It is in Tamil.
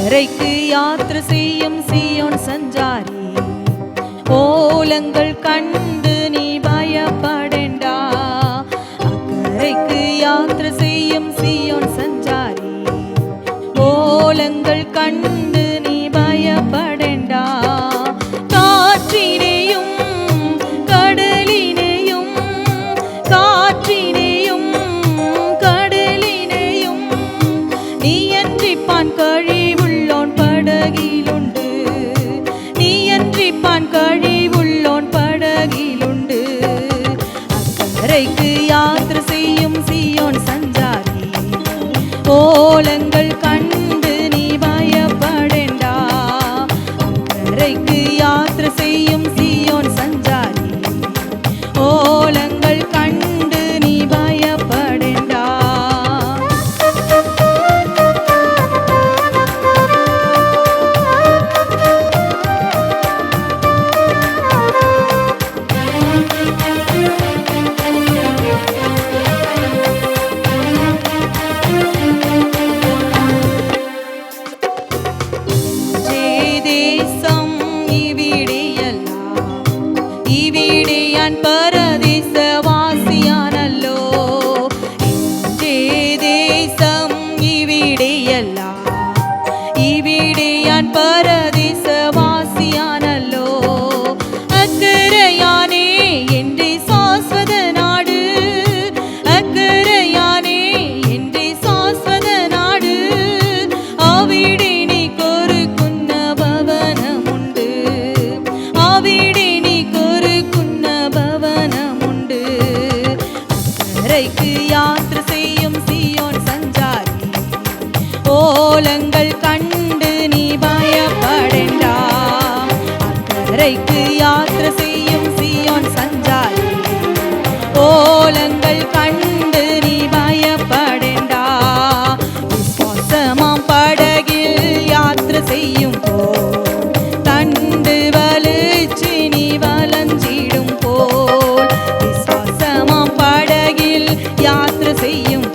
அக்கரைக்கு யாத்திரை செய்யும் சீயோன் சஞ்சாரி, ஓலங்கள் கண்டு நீ பயப்படேண்டா. அக்கரைக்கு யாத்திரை செய்யும் சீயோன் சஞ்சாரி, ஓலங்கள் கண்டு நீ பயப்படேண்டா. காற்றினையும் கடலினையும், காற்றினையும் கடலினையும் நீ அன்றிப்பான் கழிவுள்ளோன் படகிலுண்டு, நீ அன்றிப்பான் கழிவுள்ளோன் படகிலுண்டு. அக்கரைக்கு யாத்திரை செய்யும் சீயோன் சஞ்சாரி, ஓலங்கள் கண்டு நீ பயப்படேண்டா. அக்கரைக்கு யாத்திரை செய்யும் சீயோன் சஞ்சாரி, ஓலங்கள் கண்டு நீ பயப்படேண்டா. தேசம் இவிடையெல்லாம், இவிடையான் பரதேசவாசியானல்லோ. தேசம் இவிடையெல்லாம், இவிடையான் பரதேசவாசியானல்லோ. அக்கரையானே என்றே சாஸ்வத நாடு, அக்கரையானே என்றே சாஸ்வத நாடு. அவிடே நீ கொருக்குன்ன பவனமுண்டு, அவிடே நீ கொருக்குன்ன பவனமுண்டு. அக்கரைக்கு யாத்திரை செய்யும் சீயோன் சஞ்சாரி, ஓலங்கள் கண்டு நீ பயப்படேண்டா. அக்கரைக்கு யாத்திரை செய்யும் சீயோன் சஞ்சாரி, ஓலங்கள் கண்டு நீ பயப்படேண்டா. விசுவாசமாம் படகில் யாத்திரை செய்யும் போல், தண்டு வலிச்சு நீ வலஞ்சிடும் போல். விசுவாசமாம் படகில் யாத்திரை செய்யும்